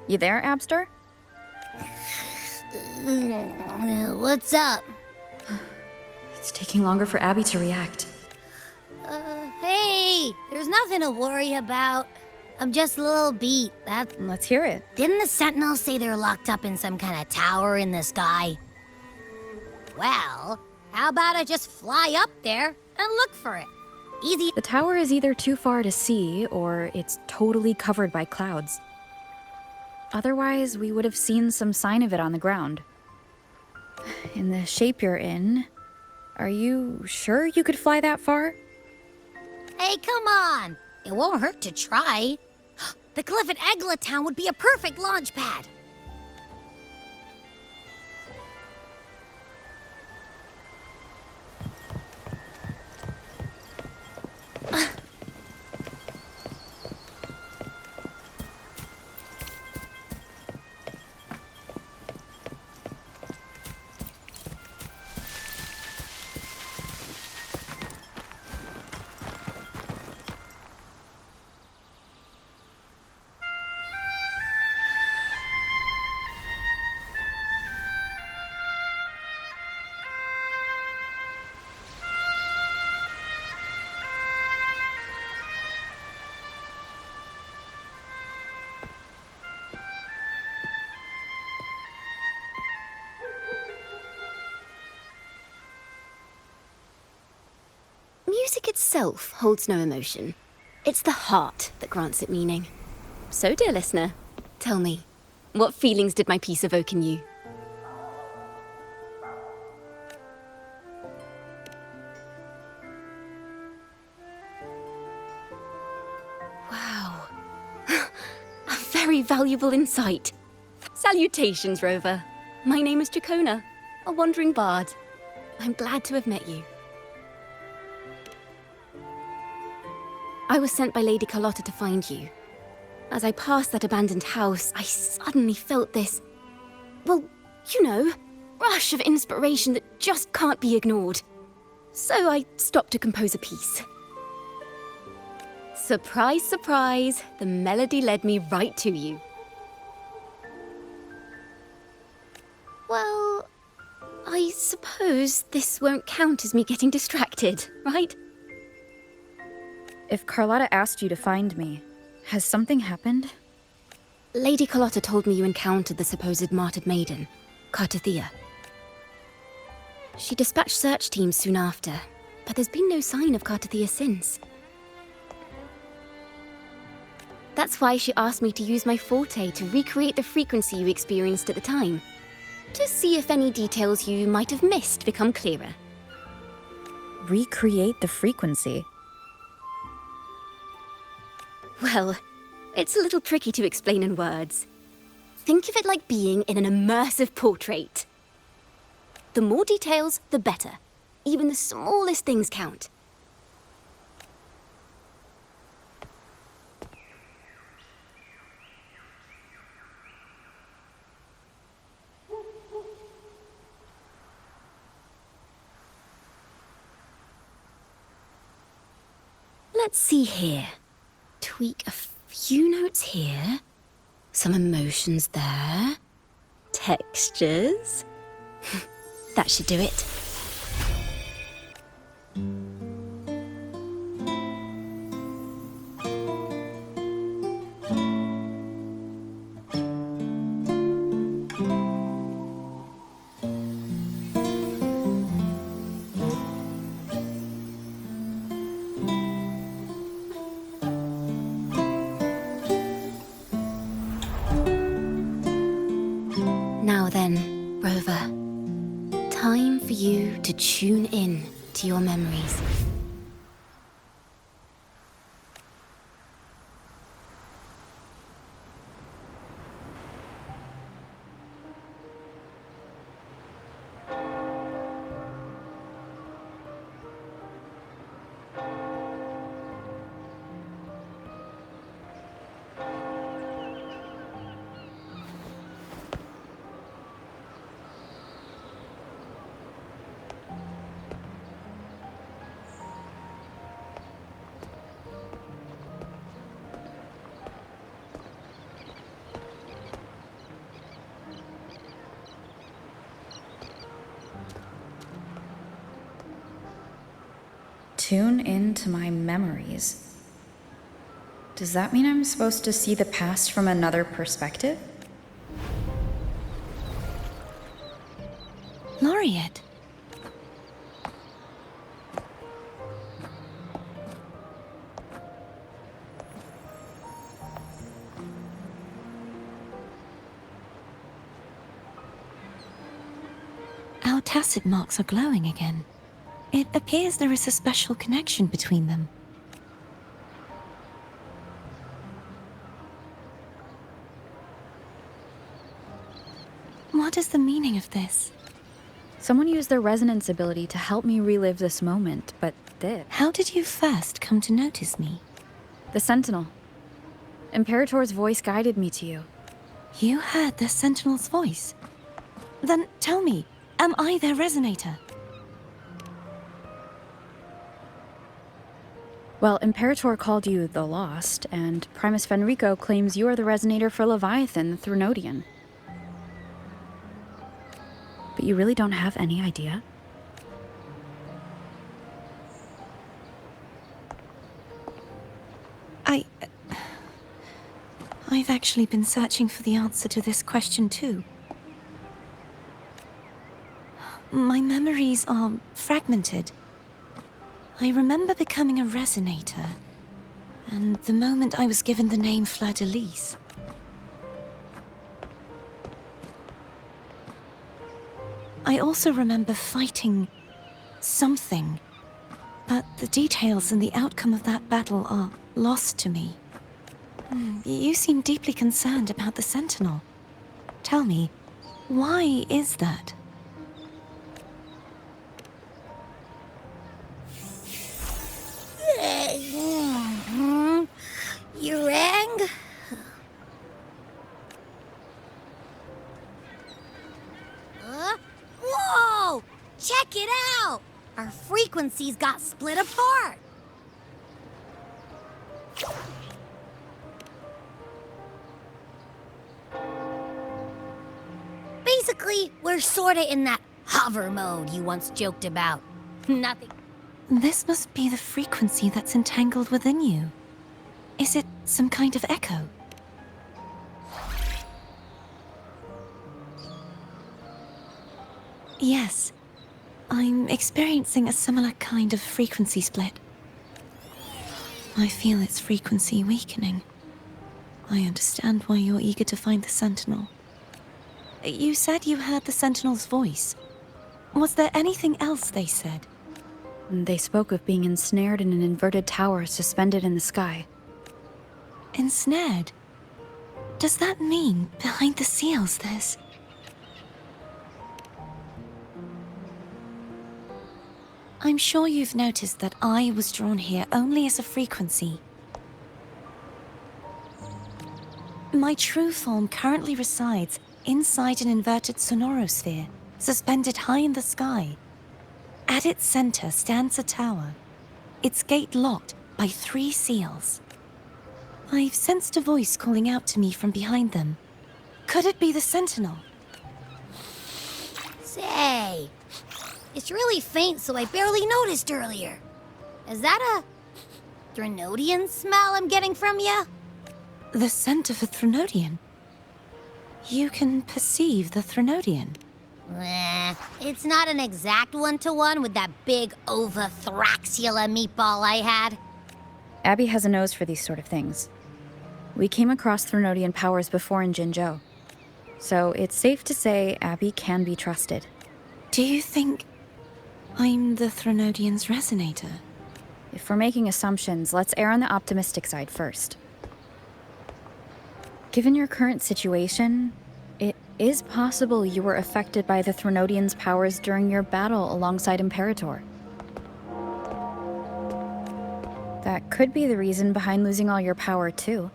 You there, Abster? What's up? It's taking longer for Abby to react. Hey, there's nothing to worry about. I'm just a little beat. Let's hear it. Didn't the Sentinels say they're locked up in some kind of tower in the sky? Well, how about I just fly up there and look for it? Easy. The tower is either too far to see, or it's totally covered by clouds. Otherwise, we would have seen some sign of it on the ground. In the shape you're in, are you sure you could fly that far? Hey, come on. It won't hurt to try. The cliff at Egla Town would be a perfect launch pad. Music itself holds no emotion. It's the heart that grants it meaning. So, dear listener, tell me, what feelings did my piece evoke in you? Wow. A very valuable insight. Salutations, Rover. My name is Dracona, a wandering bard. I'm glad to have met you. I was sent by Lady Carlotta to find you. As I passed that abandoned house, I suddenly felt this, well, you know, rush of inspiration that just can't be ignored. So I stopped to compose a piece. Surprise, surprise, the melody led me right to you. Well, I suppose this won't count as me getting distracted, right? If Carlotta asked you to find me, has something happened? Lady Carlotta told me you encountered the supposed martyred maiden, Cartathea. She dispatched search teams soon after, but there's been no sign of Cartathea since. That's why she asked me to use my forte to recreate the frequency you experienced at the time, to see if any details you might have missed become clearer. Recreate the frequency? Well, it's a little tricky to explain in words. Think of it like being in an immersive portrait. The more details, the better. Even the smallest things count. Let's see here. Tweak a few notes here. Some emotions there. Textures. That should do it. Now then, Rover. Time for you to tune in to your memories. Tune into my memories. Does that mean I'm supposed to see the past from another perspective? Laureate. Our tacit marks are glowing again. It appears there is a special connection between them. What is the meaning of this? Someone used their resonance ability to help me relive this moment, but How did you first come to notice me? the Sentinel. Imperator's voice guided me to you. You heard the Sentinel's voice? Then tell me, am I their resonator? Well, Imperator called you the Lost, and Primus Fenrico claims you are the resonator for Leviathan, the Threnodian. But you really don't have any idea? I've actually been searching for the answer to this question too. My memories are fragmented. I remember becoming a resonator, and the moment I was given the name Fleur-de-Lis. I also remember fighting something, but the details and the outcome of that battle are lost to me. You seem deeply concerned about the Sentinel. Tell me, why is that? You rang? Whoa! Check it out! Our frequencies got split apart. Basically, we're sorta in that hover mode you once joked about. Nothing. This must be the frequency that's entangled within you. Is it some kind of echo? Yes. I'm experiencing a similar kind of frequency split. I feel its frequency weakening. I understand why you're eager to find the Sentinel. You said you heard the Sentinel's voice. Was there anything else they said? They spoke of being ensnared in an inverted tower suspended in the sky. Ensnared? Does that mean behind the seals there's... I'm sure you've noticed that I was drawn here only as a frequency. My true form currently resides inside an inverted sonorosphere, suspended high in the sky. At its center stands a tower, its gate locked by 3 seals. I've sensed a voice calling out to me from behind them. Could it be the Sentinel? Say, it's really faint, so I barely noticed earlier. Is that a Threnodian smell I'm getting from you? The scent of a Threnodian? You can perceive the Threnodian? It's not an exact one-to-one with that big Ovathraxula meatball I had. Abby has a nose for these sort of things. We came across Threnodian powers before in Jinzhou, so it's safe to say Abby can be trusted. Do you think I'm the Threnodian's resonator? If we're making assumptions, let's err on the optimistic side first. Given your current situation, it is possible you were affected by the Threnodian's powers during your battle alongside Imperator. That could be the reason behind losing all your power, too.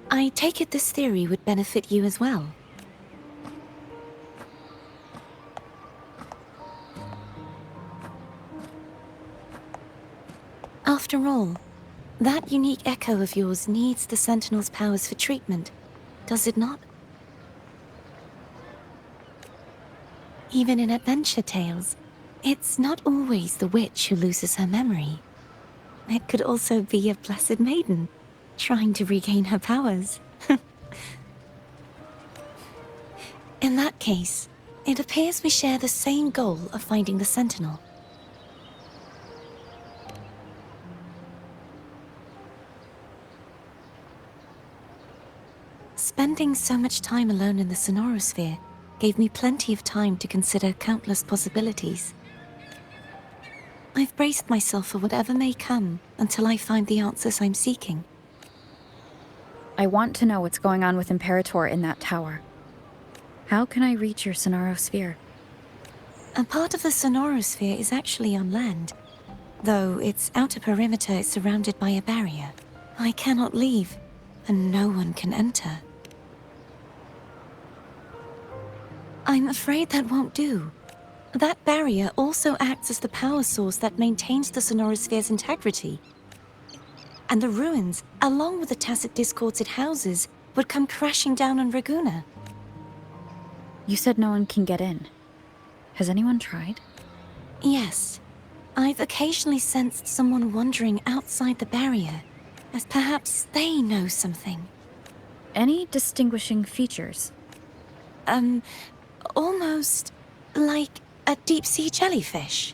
I take it this theory would benefit you as well. After all, that unique echo of yours needs the Sentinel's powers for treatment, does it not? Even in adventure tales, It's not always the witch who loses her memory. It could also be a blessed maiden, trying to regain her powers. In that case, it appears we share the same goal of finding the Sentinel. Spending so much time alone in the Sonorosphere gave me plenty of time to consider countless possibilities. I've braced myself for whatever may come until I find the answers I'm seeking. I want to know what's going on with Imperator in that tower. How can I reach your Sonorosphere? A part of the Sonorosphere is actually on land, though its outer perimeter is surrounded by a barrier. I cannot leave, and no one can enter. I'm afraid that won't do. That barrier also acts as the power source that maintains the Sonorosphere's integrity. And the ruins, along with the tacit discords it houses, would come crashing down on Raguna. You said no one can get in. Has anyone tried? Yes. I've occasionally sensed someone wandering outside the barrier, as perhaps they know something. Any distinguishing features? Almost like a deep-sea jellyfish.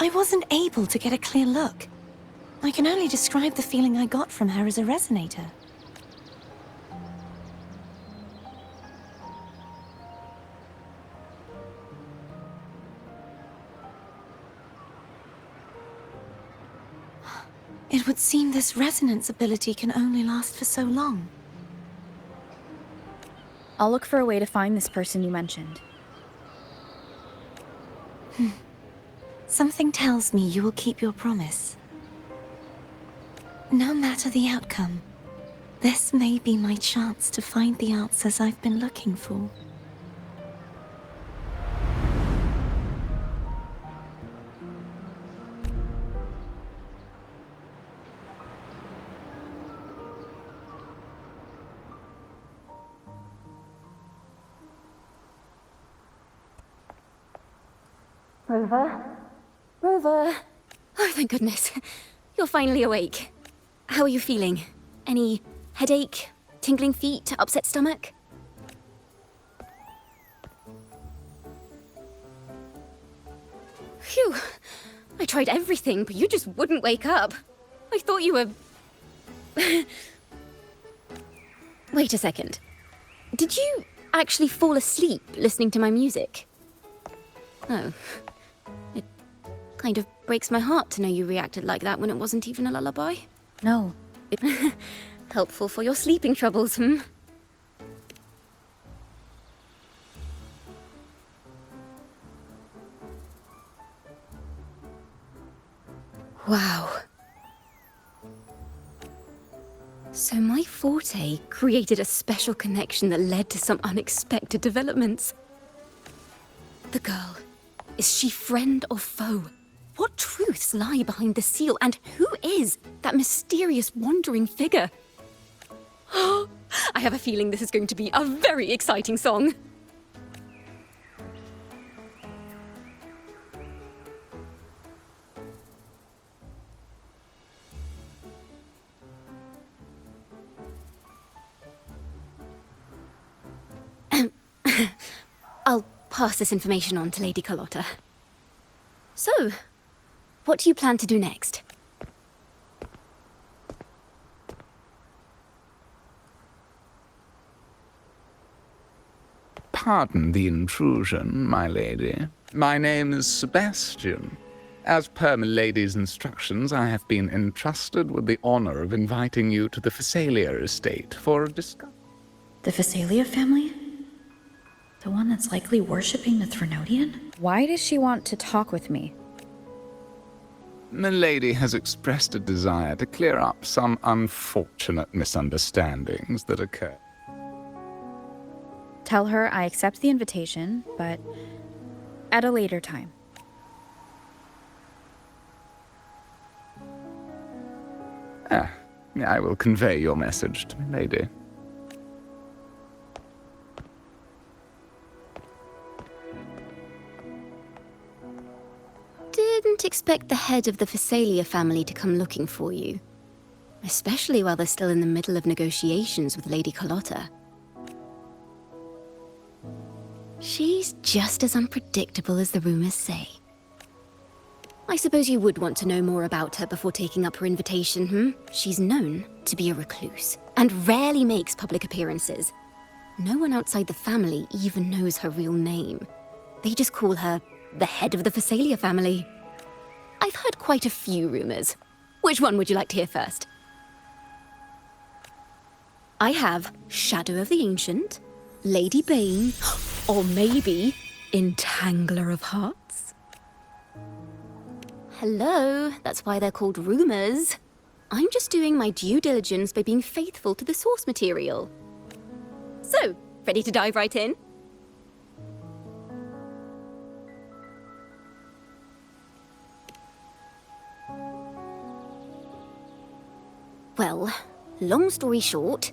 I wasn't able to get a clear look. I can only describe the feeling I got from her as a resonator. It would seem this resonance ability can only last for so long. I'll look for a way to find this person you mentioned. Something tells me you will keep your promise. No matter the outcome, this may be my chance to find the answers I've been looking for. Rover? Rover! Oh, thank goodness. You're finally awake. How are you feeling? Any headache, tingling feet, upset stomach? Phew. I tried everything, but you just wouldn't wake up. I thought you were... Wait a second. Did you actually fall asleep listening to my music? Oh. It kind of breaks my heart to know you reacted like that when it wasn't even a lullaby. No. Helpful for your sleeping troubles, hmm? Wow. So my forte created a special connection that led to some unexpected developments. The girl. Is she friend or foe? What truths lie behind the seal, and who is that mysterious wandering figure? I have a feeling this is going to be a very exciting song. I'll pass this information on to Lady Carlotta. So, what do you plan to do next? Pardon the intrusion, my lady. My name is Sebastian. As per milady's instructions, I have been entrusted with the honor of inviting you to the Phasalia estate for a discussion. The Phasalia family? The one that's likely worshipping the Threnodian? Why does she want to talk with me? Milady has expressed a desire to clear up some unfortunate misunderstandings that occurred. Tell her I accept the invitation, but at a later time. Ah, I will convey your message to my lady. Didn't expect the head of the Phasalia family to come looking for you. Especially while they're still in the middle of negotiations with Lady Carlotta. She's just as unpredictable as the rumors say. I suppose you would want to know more about her before taking up her invitation, hmm? She's known to be a recluse, and rarely makes public appearances. No one outside the family even knows her real name. They just call her the head of the Phasalia family. I've heard quite a few rumors. Which one would you like to hear first? I have Shadow of the Ancient, Lady Bane, or maybe Entangler of Hearts. Hello, that's why they're called rumors. I'm just doing my due diligence by being faithful to the source material. So, ready to dive right in? Well, long story short,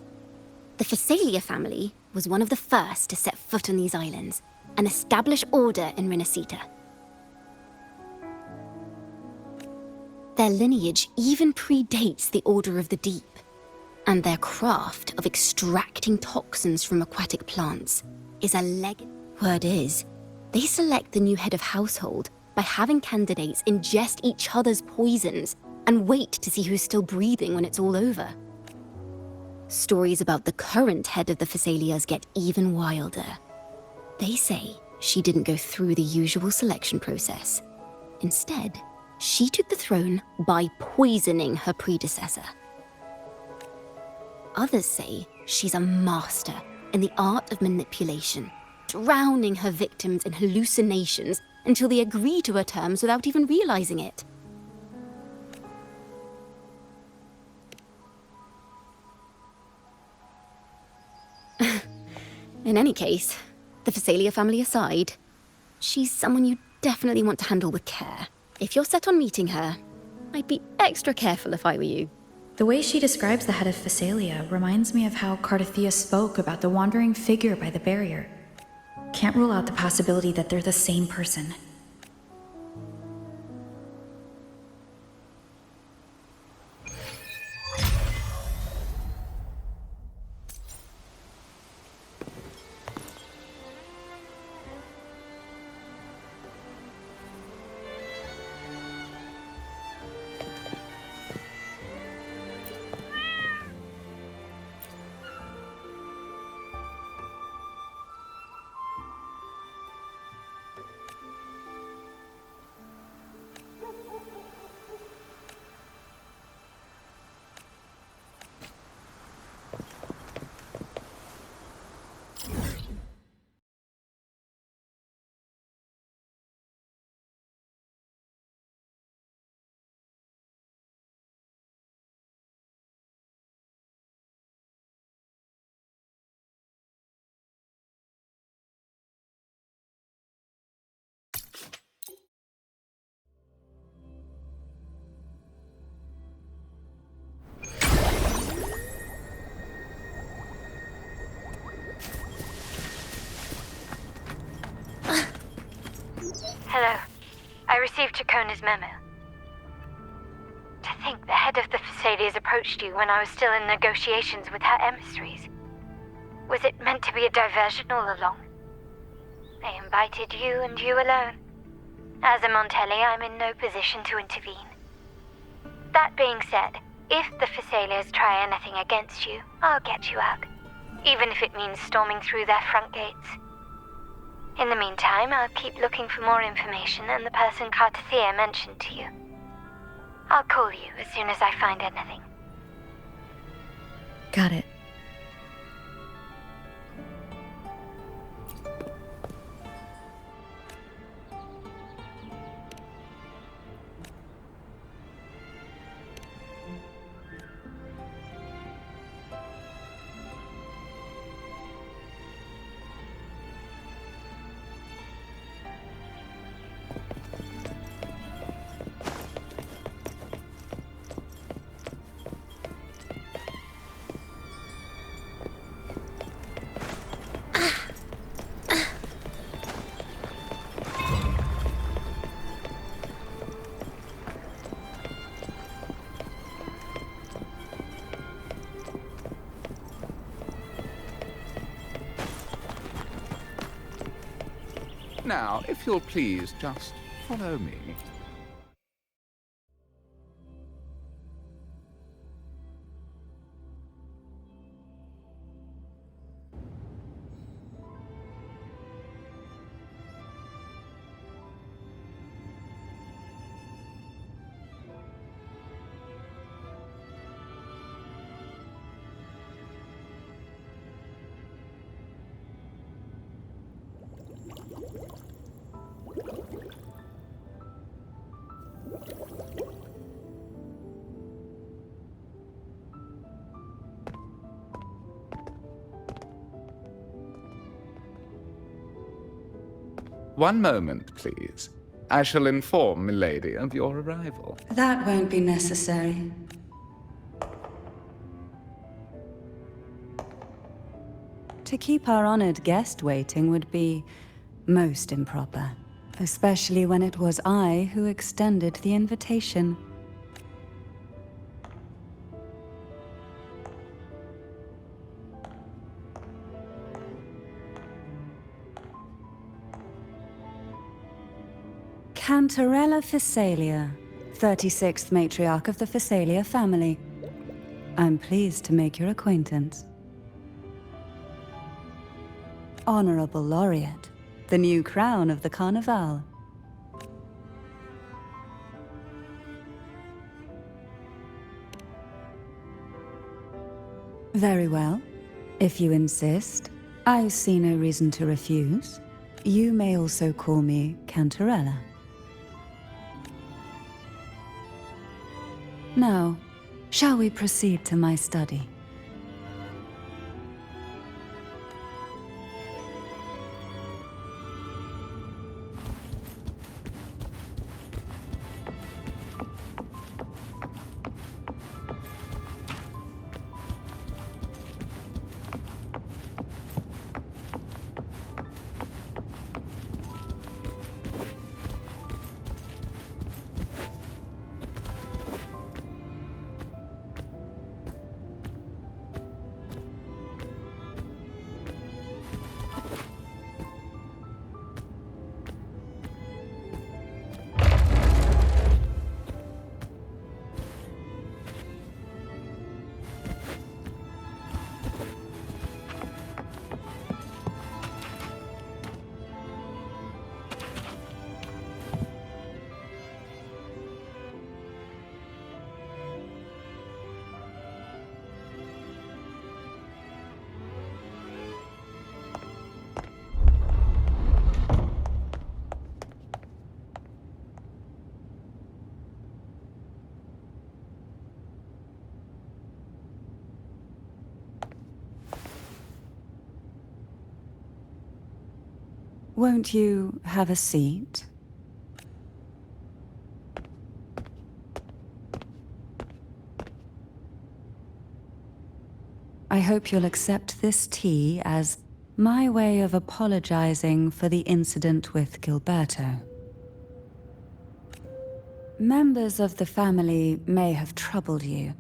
the Phasalia family was one of the first to set foot on these islands and establish order in Renacita. Their lineage even predates the Order of the Deep, and their craft of extracting toxins from aquatic plants is a Word is, they select the new head of household by having candidates ingest each other's poisons and wait to see who's still breathing when it's all over. Stories about the current head of the Phasalias get even wilder. They say she didn't go through the usual selection process. Instead, she took the throne by poisoning her predecessor. Others say she's a master in the art of manipulation, drowning her victims in hallucinations until they agree to her terms without even realizing it. In any case, the Phasalia family aside, she's someone you definitely want to handle with care. If you're set on meeting her, I'd be extra careful if I were you. The way she describes the head of Phasalia reminds me of how Cardothea spoke about the wandering figure by the barrier. Can't rule out the possibility that they're the same person. Hello. I received Chacona's memo. To think the head of the Phasalias approached you when I was still in negotiations with her emissaries. Was it meant to be a diversion all along? They invited you and you alone. As a Montelli, I'm in no position to intervene. That being said, if the Phasalias try anything against you, I'll get you out. Even if it means storming through their front gates. In the meantime, I'll keep looking for more information and the person Cardothea mentioned to you. I'll call you as soon as I find anything. Got it. Now, if you'll please just follow me. One moment, please. I shall inform milady of your arrival. That won't be necessary. To keep our honored guest waiting would be most improper, especially when it was I who extended the invitation. Cantarella Phasalia, 36th matriarch of the Phasalia family. I'm pleased to make your acquaintance. Honorable Laureate, the new crown of the Carnival. Very well. If you insist, I see no reason to refuse. You may also call me Cantarella. Now, shall we proceed to my study? Won't you have a seat? I hope you'll accept this tea as my way of apologizing for the incident with Gilberto. Members of the family may have troubled you,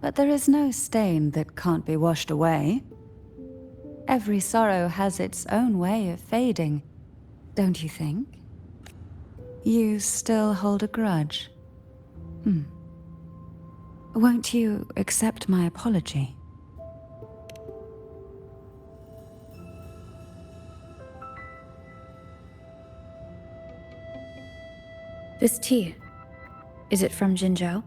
but there is no stain that can't be washed away. Every sorrow has its own way of fading, don't you think? You still hold a grudge? Won't you accept my apology? This tea, is it from Jinzhou?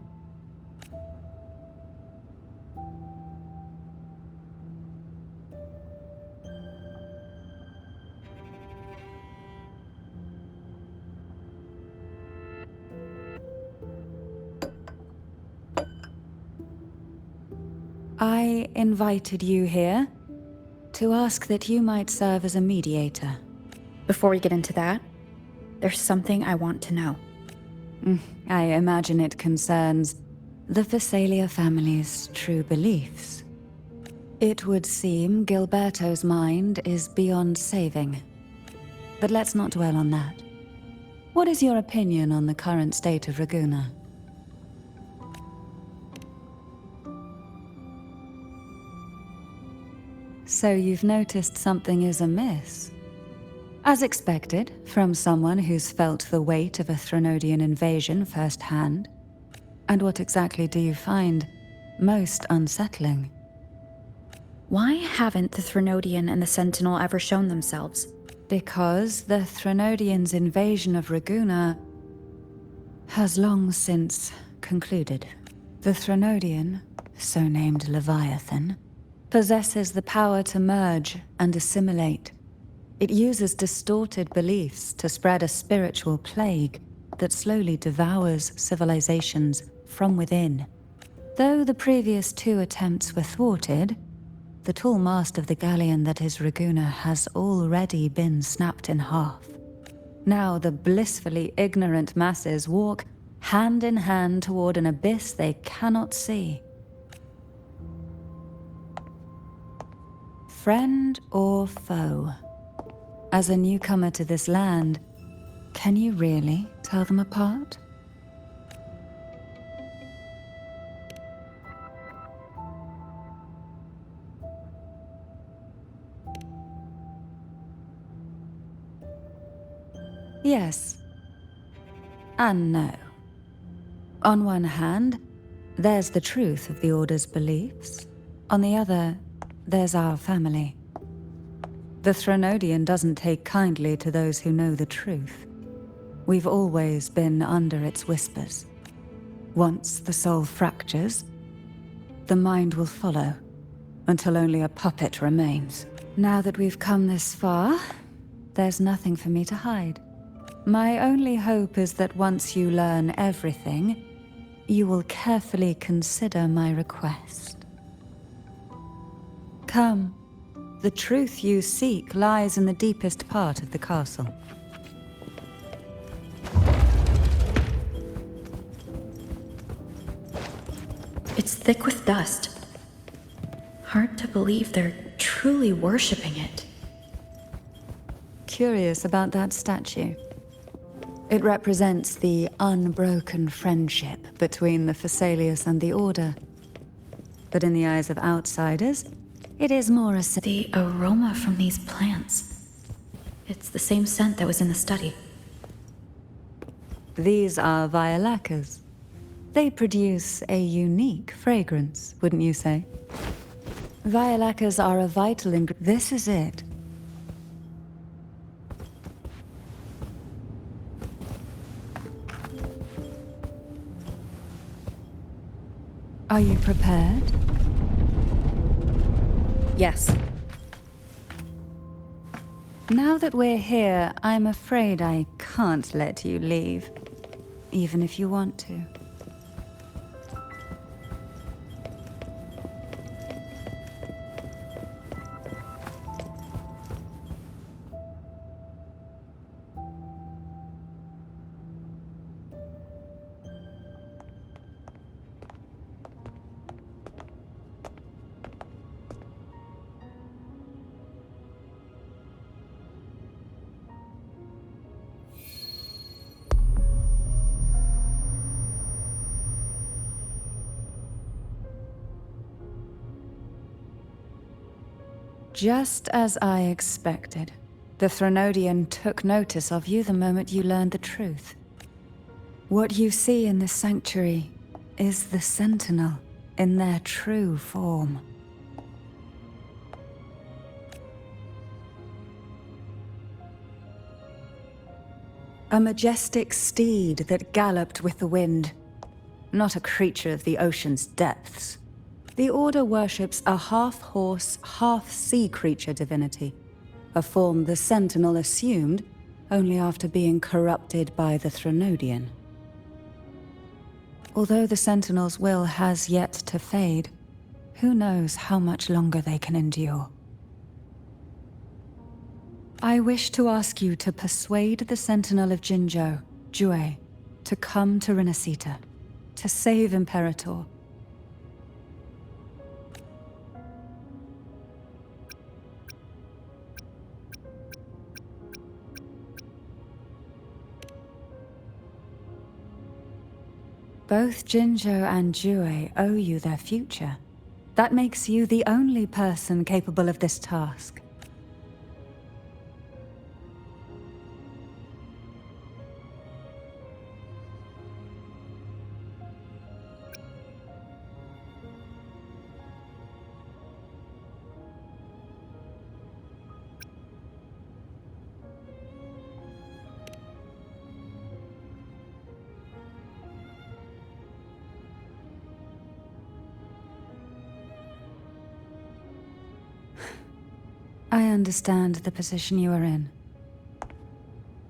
I invited you here to ask that you might serve as a mediator. Before we get into that, there's something I want to know. I imagine it concerns the Phasalia family's true beliefs. It would seem Gilberto's mind is beyond saving. But let's not dwell on that. What is your opinion on the current state of Raguna? So you've noticed something is amiss. As expected, from someone who's felt the weight of a Threnodian invasion firsthand. And what exactly do you find most unsettling? Why haven't the Threnodian and the Sentinel ever shown themselves? Because the Threnodians' invasion of Raguna has long since concluded. The Threnodian, so named Leviathan, possesses the power to merge and assimilate. It uses distorted beliefs to spread a spiritual plague that slowly devours civilizations from within. Though the previous 2 attempts were thwarted, the tall mast of the galleon that is Raguna has already been snapped in half. Now the blissfully ignorant masses walk hand in hand toward an abyss they cannot see. Friend or foe? As a newcomer to this land, can you really tell them apart? Yes. And no. On one hand, there's the truth of the Order's beliefs. On the other, there's our family. The Threnodian doesn't take kindly to those who know the truth. We've always been under its whispers. Once the soul fractures, the mind will follow, until only a puppet remains. Now that we've come this far, there's nothing for me to hide. My only hope is that once you learn everything, you will carefully consider my request. Come. The truth you seek lies in the deepest part of the castle. It's thick with dust. Hard to believe they're truly worshipping it. Curious about that statue. It represents the unbroken friendship between the Phasaelius and the Order. But in the eyes of outsiders, it is more a... The aroma from these plants. It's the same scent that was in the study. These are violacas. They produce a unique fragrance, wouldn't you say? Violacas are a vital ingredient. This is it. Are you prepared? Yes. Now that we're here, I'm afraid I can't let you leave, even if you want to. Just as I expected. The Threnodian took notice of you the moment you learned the truth. What you see in this sanctuary is the Sentinel in their true form. A majestic steed that galloped with the wind. Not a creature of the ocean's depths. The Order worships a half-horse, half-sea creature divinity, a form the Sentinel assumed only after being corrupted by the Threnodian. Although the Sentinel's will has yet to fade, who knows how much longer they can endure. I wish to ask you to persuade the Sentinel of Jinzhou, Jue, to come to Renacita, to save Imperator. Both Jinzhou and Jue owe you their future. That makes you the only person capable of this task. I understand the position you are in.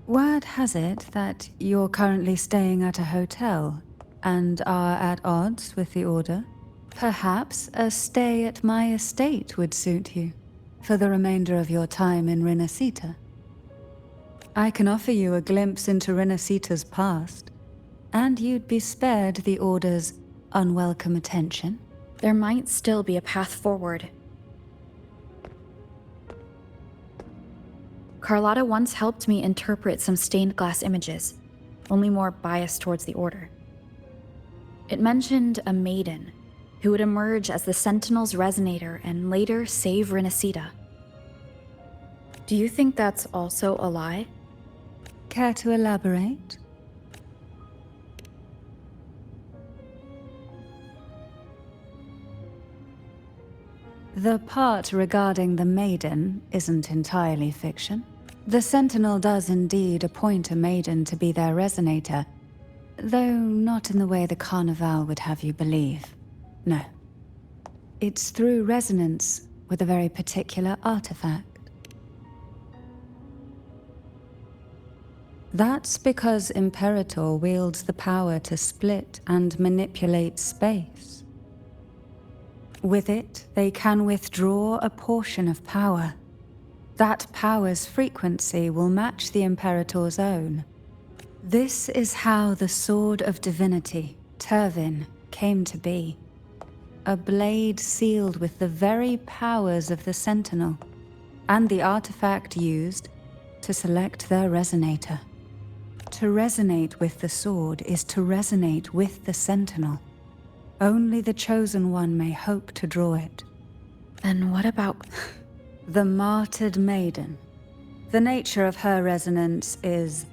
Word has it that you're currently staying at a hotel and are at odds with the Order. Perhaps a stay at my estate would suit you for the remainder of your time in Renacita. I can offer you a glimpse into Renacita's past, and you'd be spared the Order's unwelcome attention. There might still be a path forward. Carlotta once helped me interpret some stained glass images, only more biased towards the Order. It mentioned a maiden who would emerge as the Sentinel's resonator and later save Renacita. Do you think that's also a lie? Care to elaborate? The part regarding the maiden isn't entirely fiction. The Sentinel does indeed appoint a maiden to be their resonator, though not in the way the Carnival would have you believe. No. It's through resonance with a very particular artifact. That's because Imperator wields the power to split and manipulate space. With it, they can withdraw a portion of power. That power's frequency will match the Imperator's own. This is how the Sword of Divinity, Turvin, came to be. A blade sealed with the very powers of the Sentinel, and the artifact used to select their resonator. To resonate with the sword is to resonate with the Sentinel. Only the Chosen One may hope to draw it. Then what about... The martyred maiden. The nature of her resonance is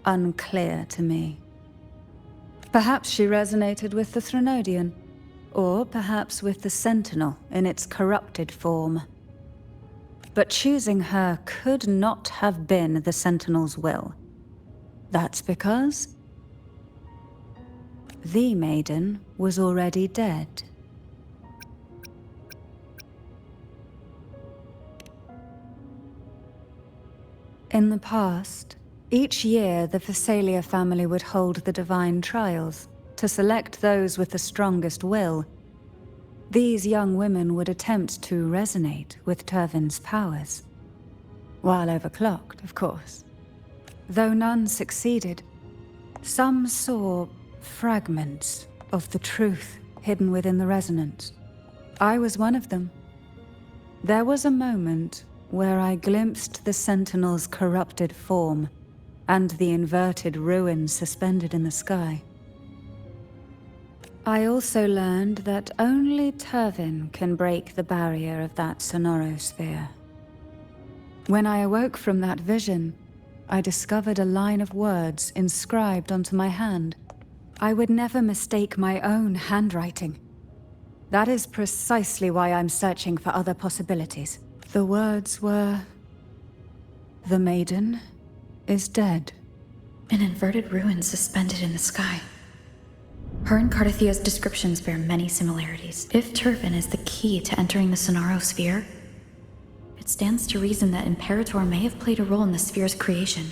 unclear to me. Perhaps she resonated with the Threnodian, or perhaps with the Sentinel in its corrupted form. But choosing her could not have been the Sentinel's will. That's because the maiden was already dead. In the past, each year the Phasalia family would hold the divine trials to select those with the strongest will. These young women would attempt to resonate with Turvin's powers. While overclocked, of course. Though none succeeded, some saw fragments of the truth hidden within the resonance. I was one of them. There was a moment where I glimpsed the Sentinel's corrupted form and the inverted ruins suspended in the sky. I also learned that only Turvin can break the barrier of that sonorosphere. When I awoke from that vision, I discovered a line of words inscribed onto my hand. I would never mistake my own handwriting. That is precisely why I'm searching for other possibilities. The words were... The maiden is dead. An inverted ruin suspended in the sky. Her and Cardathia's descriptions bear many similarities. If Turvin is the key to entering the sonorosphere, it stands to reason that Imperator may have played a role in the sphere's creation.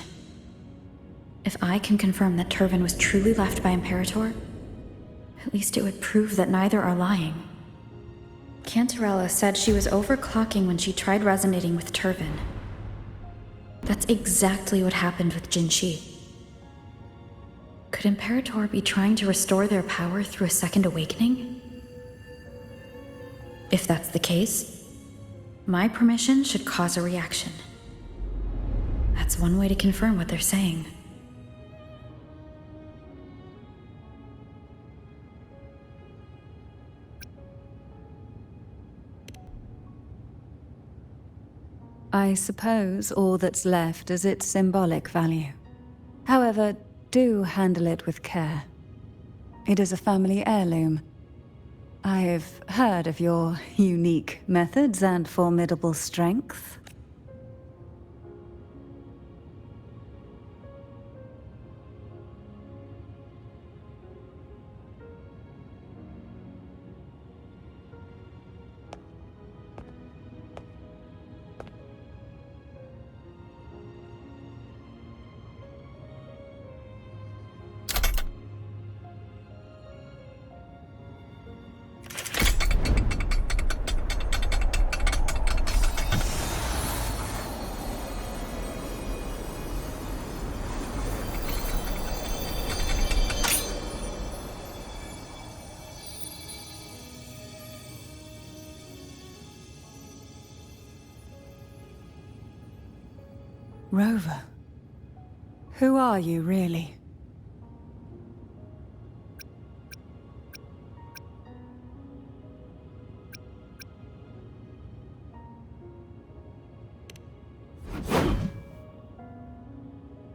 If I can confirm that Turvin was truly left by Imperator, at least it would prove that neither are lying. Cantarella said she was overclocking when she tried resonating with Turvin. That's exactly what happened with Jinshi. Could Imperator be trying to restore their power through a second awakening? If that's the case, my permission should cause a reaction. That's one way to confirm what they're saying. I suppose all that's left is its symbolic value. However, do handle it with care. It is a family heirloom. I've heard of your unique methods and formidable strength. Rover. Who are you, really?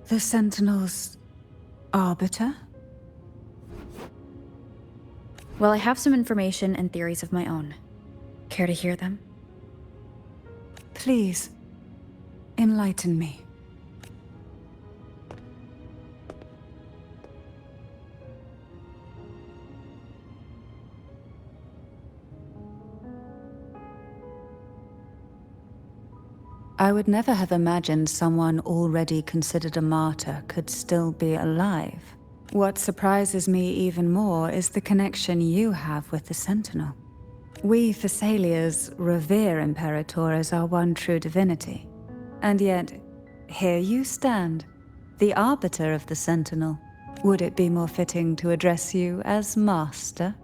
The Sentinel's arbiter? Well, I have some information and theories of my own. Care to hear them? Please, enlighten me. I would never have imagined someone already considered a martyr could still be alive. What surprises me even more is the connection you have with the Sentinel. We Thessalians revere Imperator as our one true divinity. And yet, here you stand, the arbiter of the Sentinel. Would it be more fitting to address you as Master?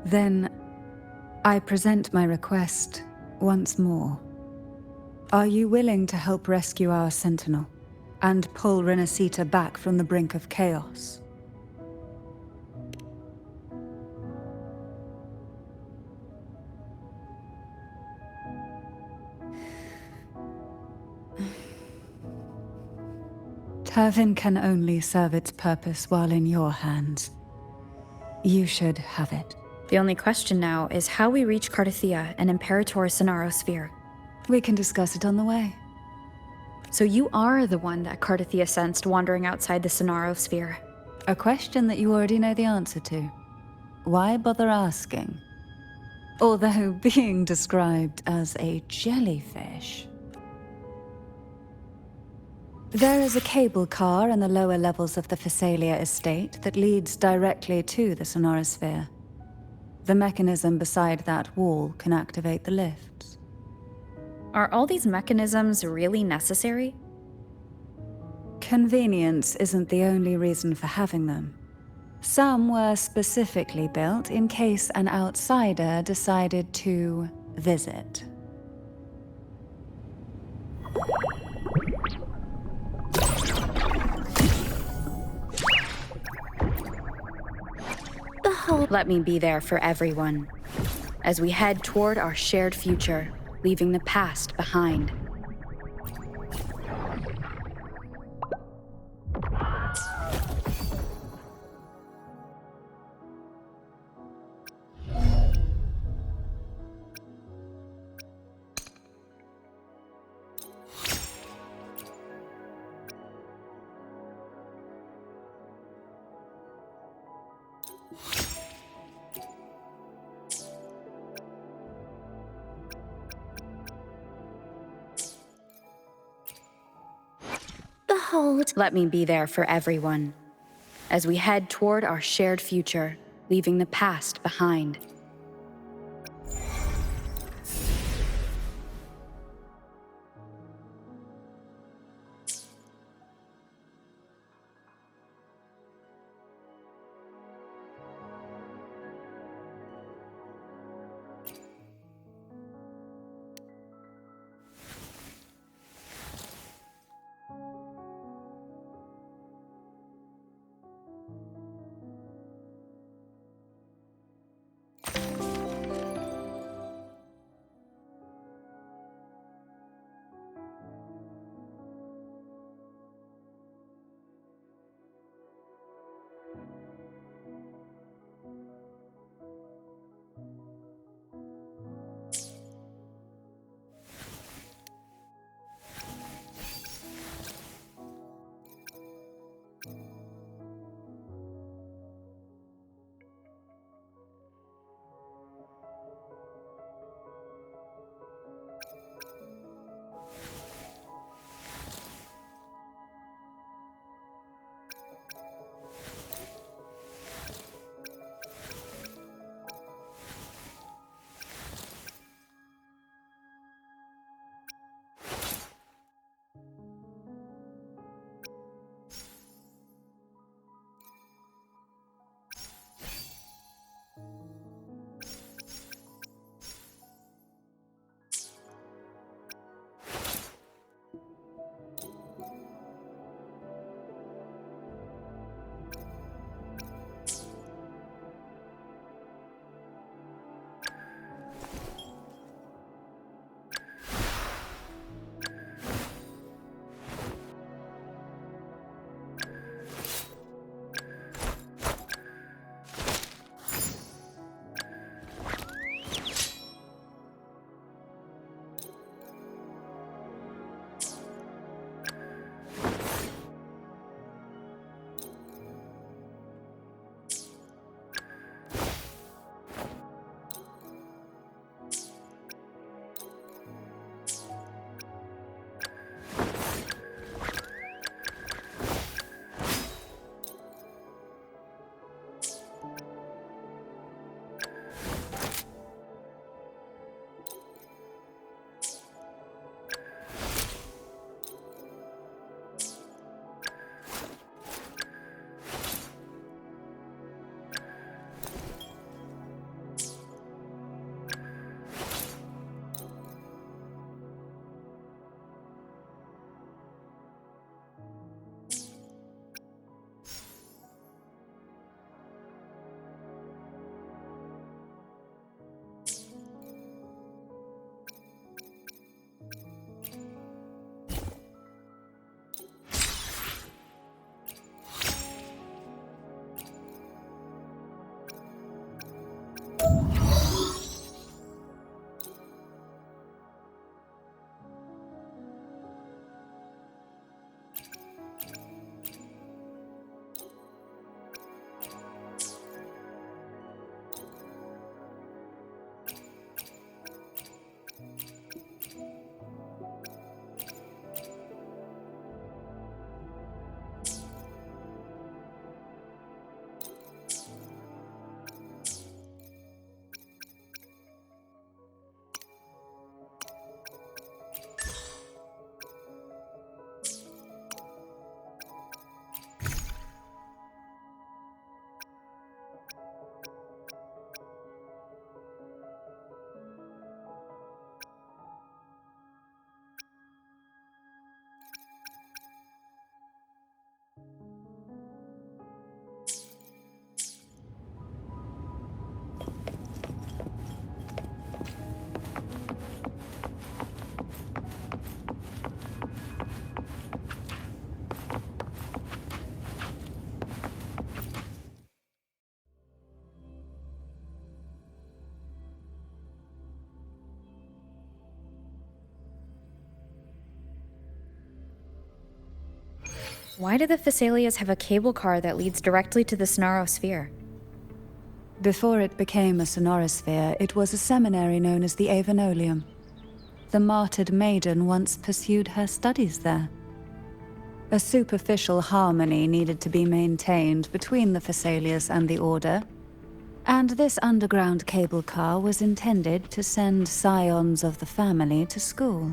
Then, I present my request once more. Are you willing to help rescue our Sentinel and pull Renacita back from the brink of chaos? Turvin can only serve its purpose while in your hands. You should have it. The only question now is how we reach Cardathia and Imperator's Sonaro Sphere. We can discuss it on the way. So you are the one that Cardathia sensed wandering outside the Sonaro Sphere. A question that you already know the answer to. Why bother asking? Although being described as a jellyfish. There is a cable car in the lower levels of the Phasalia estate that leads directly to the Sonorosphere. The mechanism beside that wall can activate the lifts. Are all these mechanisms really necessary? Convenience isn't the only reason for having them. Some were specifically built in case an outsider decided to visit. Let me be there for everyone, as we head toward our shared future, leaving the past behind. Let me be there for everyone, as we head toward our shared future, leaving the past behind. Why do the Phasalias have a cable car that leads directly to the Sonosphere? Before it became a sonorosphere, it was a seminary known as the Avenolium. The martyred maiden once pursued her studies there. A superficial harmony needed to be maintained between the Phasalias and the Order, and this underground cable car was intended to send scions of the family to school.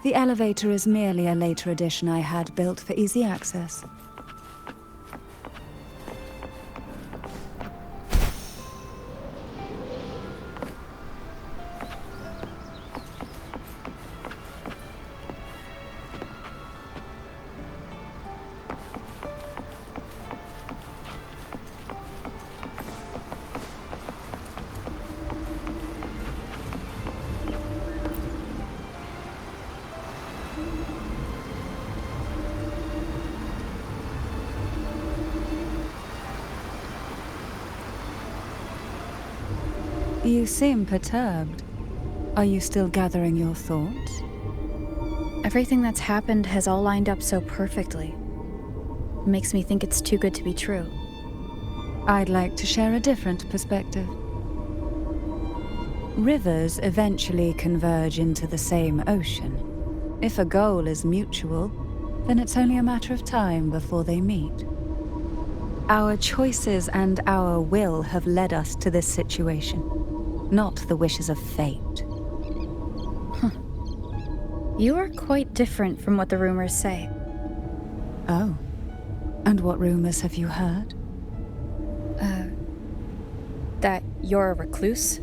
The elevator is merely a later addition I had built for easy access. You seem perturbed. Are you still gathering your thoughts? Everything that's happened has all lined up so perfectly. It makes me think it's too good to be true. I'd like to share a different perspective. Rivers eventually converge into the same ocean. If a goal is mutual, then it's only a matter of time before they meet. Our choices and our will have led us to this situation, not the wishes of fate. You are quite different from what the rumors say. Oh. And what rumors have you heard? That you're a recluse,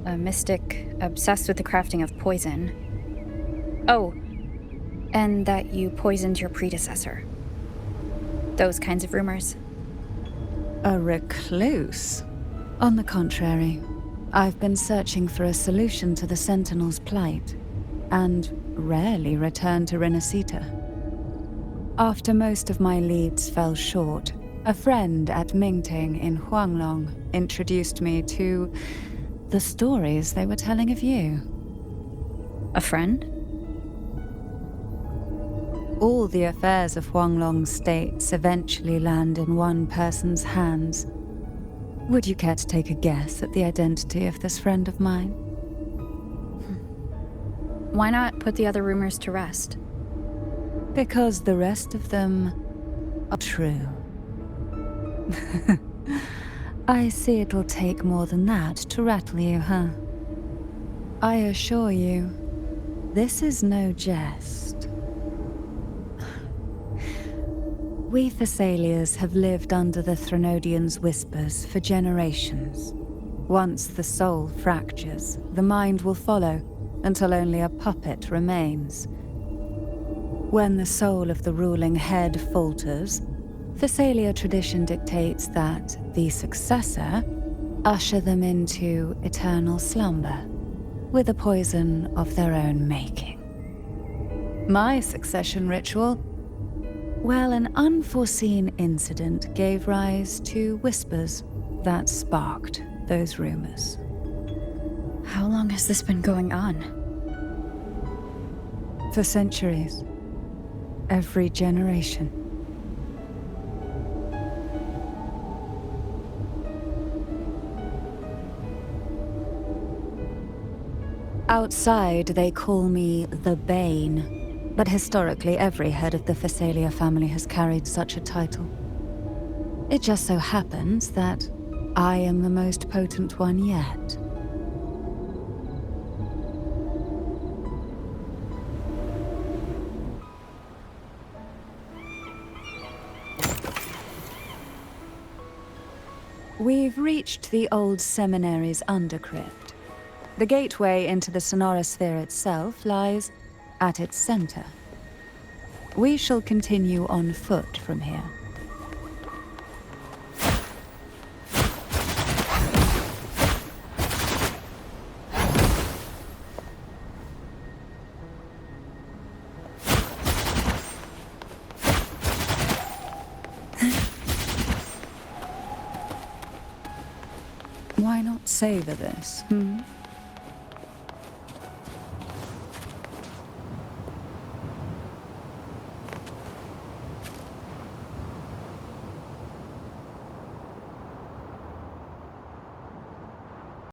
a mystic obsessed with the crafting of poison. Oh, and that you poisoned your predecessor. Those kinds of rumors. A recluse? On the contrary, I've been searching for a solution to the Sentinel's plight, and rarely return to Renacita. After most of my leads fell short, a friend at Mingting in Huanglong introduced me to the stories they were telling of you. A friend? All the affairs of Huanglong states eventually land in one person's hands. Would you care to take a guess at the identity of this friend of mine? Why not put the other rumors to rest? Because the rest of them are true. I see it'll take more than that to rattle you, huh? I assure you, this is no jest. We Thessalians have lived under the Threnodians' whispers for generations. Once the soul fractures, the mind will follow, until only a puppet remains. When the soul of the ruling head falters, Thessalia tradition dictates that the successor usher them into eternal slumber, with a poison of their own making. My succession ritual? Well, an unforeseen incident gave rise to whispers that sparked those rumors. How long has this been going on? For centuries. Every generation. Outside, they call me the Bane, but historically every head of the Phasalia family has carried such a title. It just so happens that I am the most potent one yet. We've reached the old seminary's undercrypt. The gateway into the Sonosphere itself lies at its center. We shall continue on foot from here. Why not savor this,